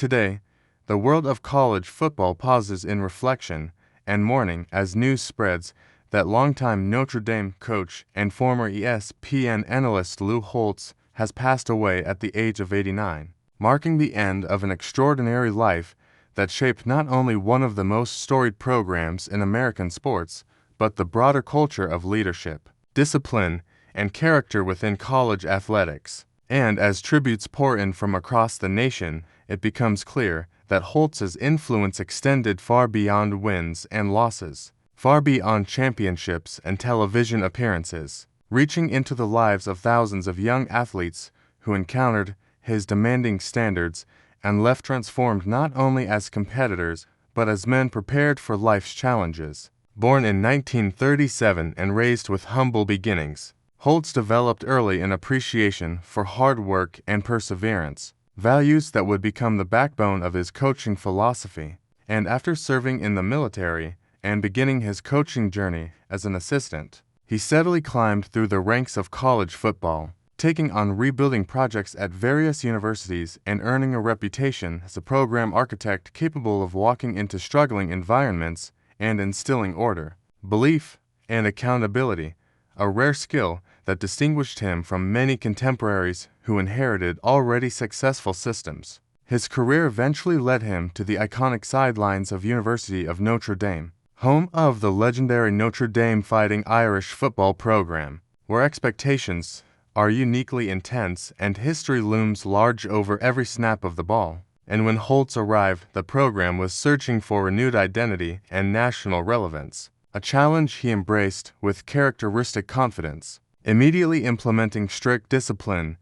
Today, the world of college football pauses in reflection and mourning as news spreads that longtime Notre Dame coach and former ESPN analyst Holtz has passed away at the age of 89, marking the end of an extraordinary life that shaped not only one of the most storied programs in American sports, but the broader culture of leadership, discipline, and character within college athletics. And as tributes pour in from across the nation, it becomes clear that Holtz's influence extended far beyond wins and losses, far beyond championships and television appearances, reaching into the lives of thousands of young athletes who encountered his demanding standards and left transformed not only as competitors, but as men prepared for life's challenges. Born in 1937 and raised with humble beginnings, Holtz developed early an appreciation for hard work and perseverance, values that would become the backbone of his coaching philosophy. And after serving in the military and beginning his coaching journey as an assistant, he steadily climbed through the ranks of college football, taking on rebuilding projects at various universities and earning a reputation as a program architect capable of walking into struggling environments and instilling order, belief, and accountability, a rare skill that distinguished him from many contemporaries who inherited already successful systems. His career eventually led him to the iconic sidelines of University of Notre Dame, home of the legendary Notre Dame Fighting Irish football program, where expectations are uniquely intense and history looms large over every snap of the ball. And when Holtz arrived, the program was searching for renewed identity and national relevance, a challenge he embraced with characteristic confidence, immediately implementing strict discipline,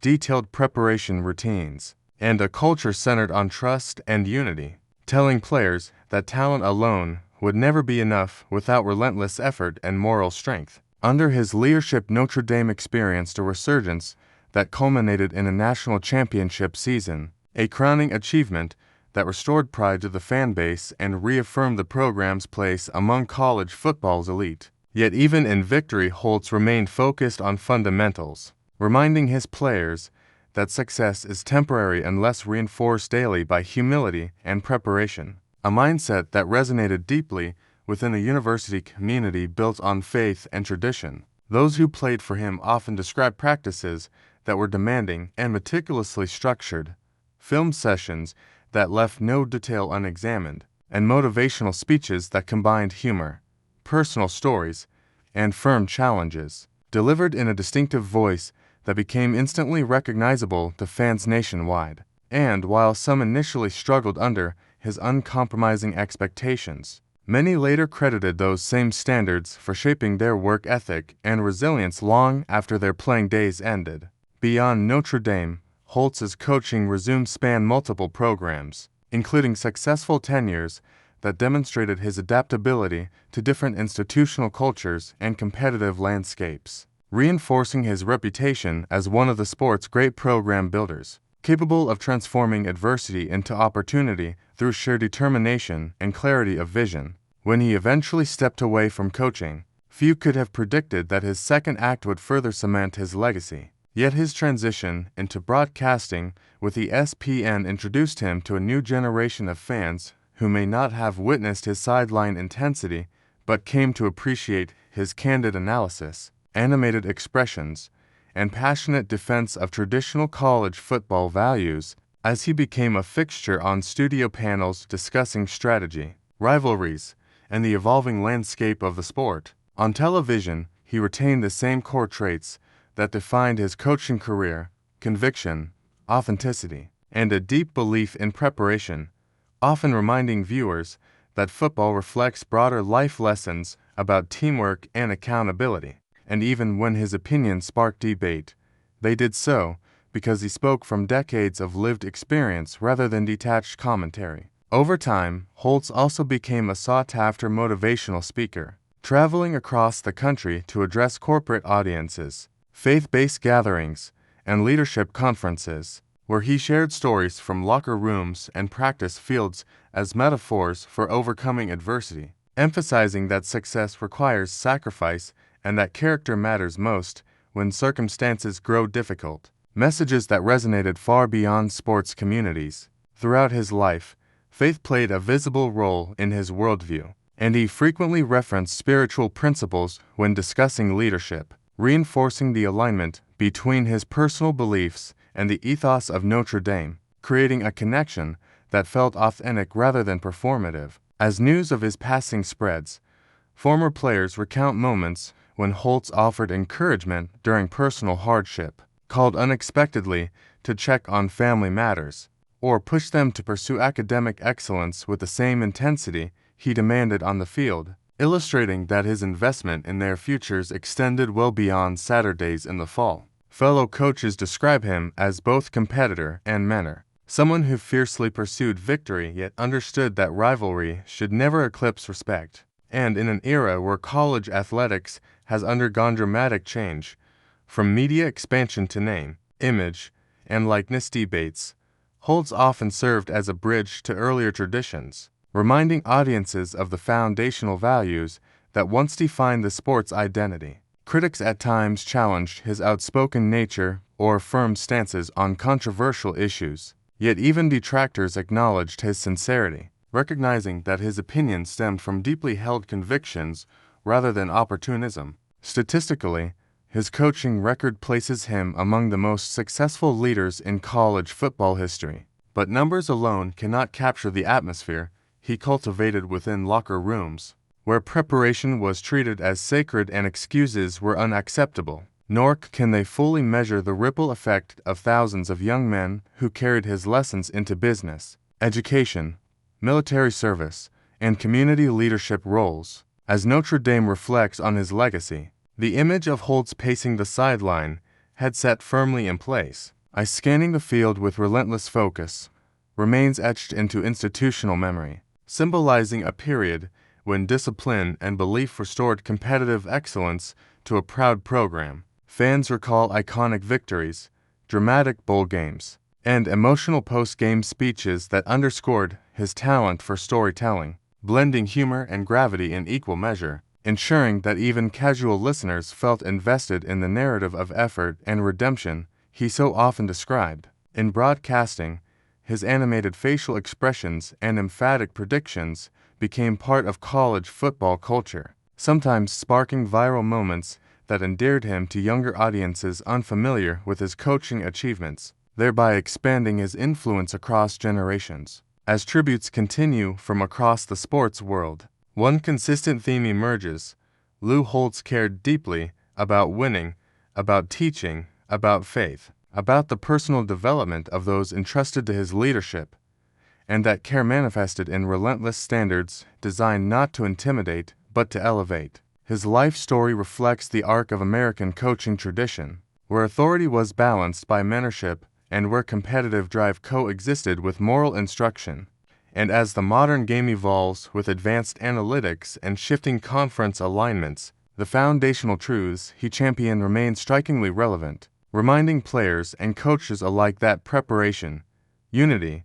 detailed preparation routines, and a culture centered on trust and unity, telling players that talent alone would never be enough without relentless effort and moral strength. Under his leadership, Notre Dame experienced a resurgence that culminated in a national championship season, a crowning achievement that restored pride to the fan base and reaffirmed the program's place among college football's elite. Yet even in victory, Holtz remained focused on fundamentals, reminding his players that success is temporary unless reinforced daily by humility and preparation, a mindset that resonated deeply within a university community built on faith and tradition. Those who played for him often described practices that were demanding and meticulously structured, film sessions that left no detail unexamined, and motivational speeches that combined humor, personal stories, and firm challenges, delivered in a distinctive voice that became instantly recognizable to fans nationwide. And while some initially struggled under his uncompromising expectations, many later credited those same standards for shaping their work ethic and resilience long after their playing days ended. Beyond Notre Dame, Holtz's coaching resume spanned multiple programs, including successful tenures that demonstrated his adaptability to different institutional cultures and competitive landscapes, reinforcing his reputation as one of the sport's great program builders, capable of transforming adversity into opportunity through sheer determination and clarity of vision. When he eventually stepped away from coaching, few could have predicted that his second act would further cement his legacy. Yet his transition into broadcasting with ESPN introduced him to a new generation of fans who may not have witnessed his sideline intensity, but came to appreciate his candid analysis, animated expressions, and passionate defense of traditional college football values as he became a fixture on studio panels discussing strategy, rivalries, and the evolving landscape of the sport. On television, he retained the same core traits that defined his coaching career: conviction, authenticity, and a deep belief in preparation, often reminding viewers that football reflects broader life lessons about teamwork and accountability. And even when his opinions sparked debate, they did so because he spoke from decades of lived experience rather than detached commentary. Over time, Holtz also became a sought-after motivational speaker, traveling across the country to address corporate audiences, faith-based gatherings, and leadership conferences, where he shared stories from locker rooms and practice fields as metaphors for overcoming adversity, emphasizing that success requires sacrifice and that character matters most when circumstances grow difficult. Messages that resonated far beyond sports communities. Throughout his life, faith played a visible role in his worldview, and he frequently referenced spiritual principles when discussing leadership, reinforcing the alignment between his personal beliefs and the ethos of Notre Dame, creating a connection that felt authentic rather than performative. As news of his passing spreads, former players recount moments when Holtz offered encouragement during personal hardship, called unexpectedly to check on family matters, or pushed them to pursue academic excellence with the same intensity he demanded on the field, illustrating that his investment in their futures extended well beyond Saturdays in the fall. Fellow coaches describe him as both competitor and mentor, someone who fiercely pursued victory yet understood that rivalry should never eclipse respect. And in an era where college athletics has undergone dramatic change, from media expansion to name, image, and likeness debates, Holtz often served as a bridge to earlier traditions, reminding audiences of the foundational values that once defined the sport's identity. Critics at times challenged his outspoken nature or firm stances on controversial issues, yet even detractors acknowledged his sincerity, recognizing that his opinions stemmed from deeply held convictions rather than opportunism. Statistically, his coaching record places him among the most successful leaders in college football history. But numbers alone cannot capture the atmosphere he cultivated within locker rooms, where preparation was treated as sacred and excuses were unacceptable. Nor can they fully measure the ripple effect of thousands of young men who carried his lessons into business, education, military service, and community leadership roles. As Notre Dame reflects on his legacy, the image of Holtz pacing the sideline, head set firmly in place, eyes scanning the field with relentless focus, remains etched into institutional memory, symbolizing a period when discipline and belief restored competitive excellence to a proud program. Fans recall iconic victories, dramatic bowl games, and emotional post-game speeches that underscored his talent for storytelling, blending humor and gravity in equal measure, ensuring that even casual listeners felt invested in the narrative of effort and redemption he so often described. In broadcasting, his animated facial expressions and emphatic predictions became part of college football culture, sometimes sparking viral moments that endeared him to younger audiences unfamiliar with his coaching achievements, thereby expanding his influence across generations. As tributes continue from across the sports world, one consistent theme emerges. Lou Holtz cared deeply about winning, about teaching, about faith, about the personal development of those entrusted to his leadership, and that care manifested in relentless standards designed not to intimidate but to elevate. His life story reflects the arc of American coaching tradition, where authority was balanced by mentorship and where competitive drive coexisted with moral instruction. And as the modern game evolves with advanced analytics and shifting conference alignments, the foundational truths he championed remain strikingly relevant, reminding players and coaches alike that preparation, unity,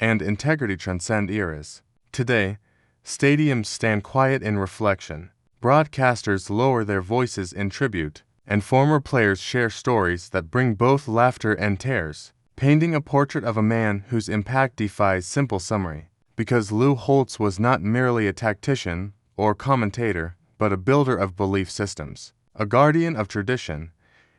and integrity transcend eras. Today, stadiums stand quiet in reflection, broadcasters lower their voices in tribute, and former players share stories that bring both laughter and tears, painting a portrait of a man whose impact defies simple summary. Because Lou Holtz was not merely a tactician or commentator, but a builder of belief systems, a guardian of tradition,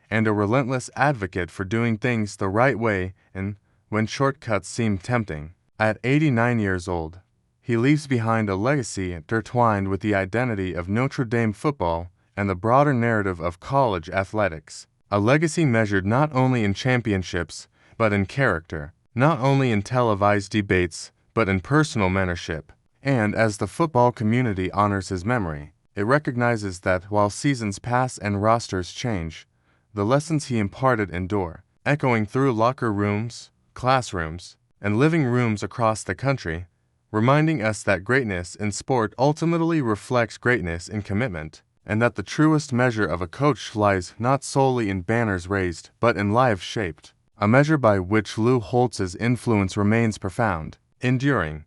and a relentless advocate for doing things the right way and when shortcuts seem tempting. At 89 years old, he leaves behind a legacy intertwined with the identity of Notre Dame football and the broader narrative of college athletics. A legacy measured not only in championships, but in character, not only in televised debates, but in personal mentorship. And as the football community honors his memory, it recognizes that while seasons pass and rosters change, the lessons he imparted endure, echoing through locker rooms, classrooms, and living rooms across the country, reminding us that greatness in sport ultimately reflects greatness in commitment, and that the truest measure of a coach lies not solely in banners raised, but in lives shaped, a measure by which Lou Holtz's influence remains profound, enduring,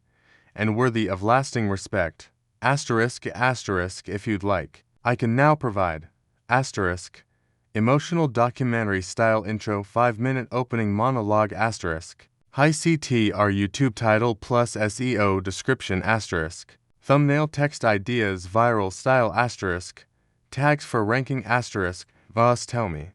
and worthy of lasting respect. Asterisk, if you'd like. I can now provide, emotional documentary-style intro 5-minute opening monologue *, High CTR YouTube title plus SEO description asterisk. Thumbnail text ideas viral style asterisk. Tags for ranking asterisk. Voss tell me.